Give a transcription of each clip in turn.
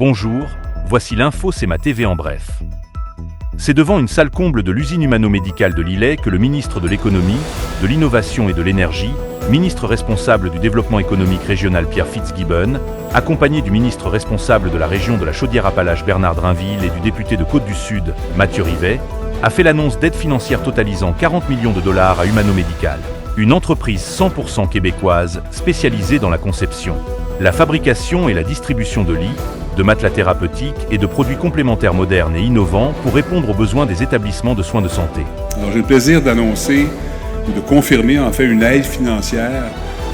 Bonjour, voici l'info CEMA TV en bref. C'est devant une salle comble de l'usine humano-médicale de Lillet que le ministre de l'Économie, de l'Innovation et de l'Énergie, ministre responsable du développement économique régional Pierre Fitzgibbon, accompagné du ministre responsable de la région de la Chaudière-Appalaches Bernard Drinville et du député de Côte-du-Sud, Mathieu Rivet, a fait l'annonce d'aides financières totalisant 40 millions de dollars à Humano-Médical, une entreprise 100% québécoise spécialisée dans la conception, la fabrication et la distribution de lits, de matelas thérapeutiques et de produits complémentaires modernes et innovants pour répondre aux besoins des établissements de soins de santé. Alors, j'ai le plaisir d'annoncer ou de confirmer en fait une aide financière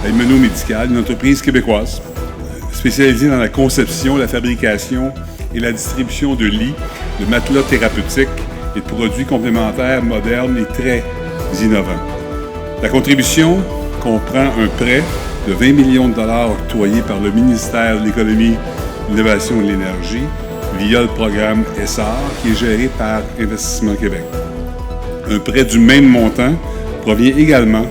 à Humano-Médical, une entreprise québécoise spécialisée dans la conception, la fabrication et la distribution de lits, de matelas thérapeutiques et de produits complémentaires modernes et très innovants. La contribution comprend un prêt de 20 millions de dollars octroyé par le ministère de l'Économie, de l'Innovation et de l'Énergie via le programme ESSAR qui est géré par Investissement Québec. Un prêt du même montant provient également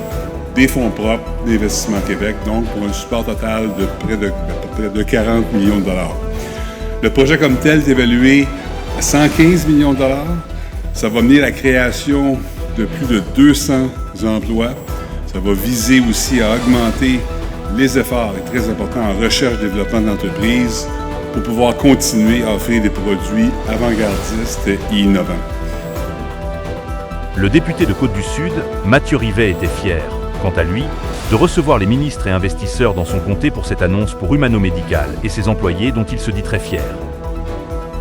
des fonds propres d'Investissement Québec, donc pour un support total de près de 40 millions de dollars. Le projet comme tel est évalué à 115 millions de dollars. Ça va mener à la création de plus de 200 emplois. Ça va viser aussi à augmenter les efforts, et très importants, en recherche et développement d'entreprises pour pouvoir continuer à offrir des produits avant-gardistes et innovants. Le député de Côte-du-Sud, Mathieu Rivet, était fier, quant à lui, de recevoir les ministres et investisseurs dans son comté pour cette annonce pour Humano-Médical et ses employés dont il se dit très fier.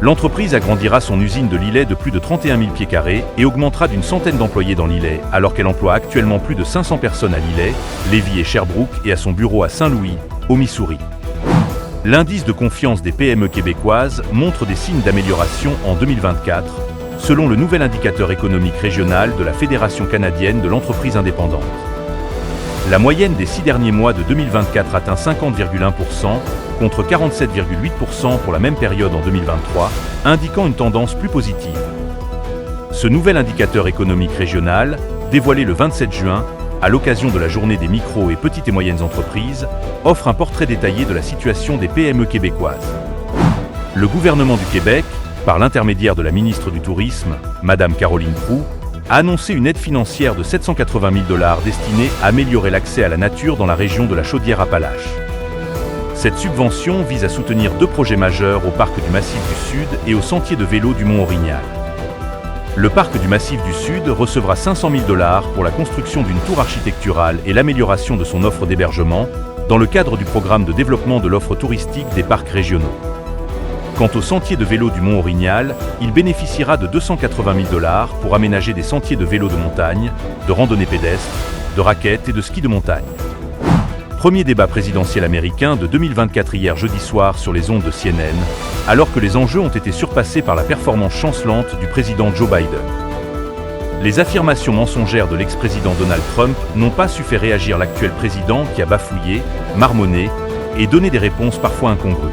L'entreprise agrandira son usine de Lillet de plus de 31 000 pieds carrés et augmentera d'une centaine d'employés dans Lillet, alors qu'elle emploie actuellement plus de 500 personnes à Lillet, Lévis et Sherbrooke et à son bureau à Saint-Louis, au Missouri. L'indice de confiance des PME québécoises montre des signes d'amélioration en 2024, selon le nouvel indicateur économique régional de la Fédération canadienne de l'entreprise indépendante. La moyenne des 6 derniers mois de 2024 atteint 50,1% contre 47,8% pour la même période en 2023, indiquant une tendance plus positive. Ce nouvel indicateur économique régional, dévoilé le 27 juin, à l'occasion de la journée des micro- et petites et moyennes entreprises, offre un portrait détaillé de la situation des PME québécoises. Le gouvernement du Québec, par l'intermédiaire de la ministre du Tourisme, Madame Caroline Proulx, a annoncé une aide financière de 780 000 dollars destinée à améliorer l'accès à la nature dans la région de la Chaudière-Appalaches. Cette subvention vise à soutenir 2 projets majeurs au parc du Massif du Sud et au sentier de vélo du Mont-Orignal. Le parc du Massif du Sud recevra 500 000 dollars pour la construction d'une tour architecturale et l'amélioration de son offre d'hébergement dans le cadre du programme de développement de l'offre touristique des parcs régionaux. Quant au sentier de vélo du Mont-Orignal, il bénéficiera de 280 000 dollars pour aménager des sentiers de vélo de montagne, de randonnée pédestre, de raquettes et de ski de montagne. Premier débat présidentiel américain de 2024 hier jeudi soir sur les ondes de CNN, alors que les enjeux ont été surpassés par la performance chancelante du président Joe Biden. Les affirmations mensongères de l'ex-président Donald Trump n'ont pas su faire réagir l'actuel président qui a bafouillé, marmonné et donné des réponses parfois incongrues.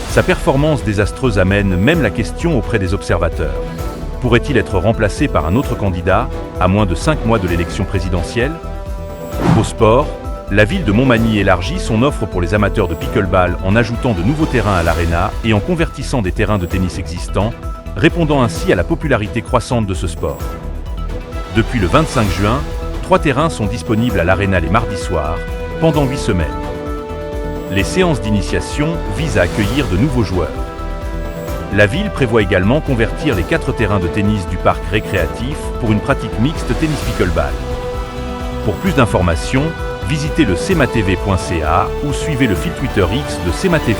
Sa performance désastreuse amène même la question auprès des observateurs. Pourrait-il être remplacé par un autre candidat à moins de 5 mois de l'élection présidentielle? Au sport, la ville de Montmagny élargit son offre pour les amateurs de pickleball en ajoutant de nouveaux terrains à l'aréna et en convertissant des terrains de tennis existants, répondant ainsi à la popularité croissante de ce sport. Depuis le 25 juin, 3 terrains sont disponibles à l'aréna les mardis soirs, pendant 8 semaines. Les séances d'initiation visent à accueillir de nouveaux joueurs. La ville prévoit également convertir les 4 terrains de tennis du parc récréatif pour une pratique mixte tennis-pickleball. Pour plus d'informations, visitez le cematv.ca ou suivez le fil Twitter X de CEMA TV.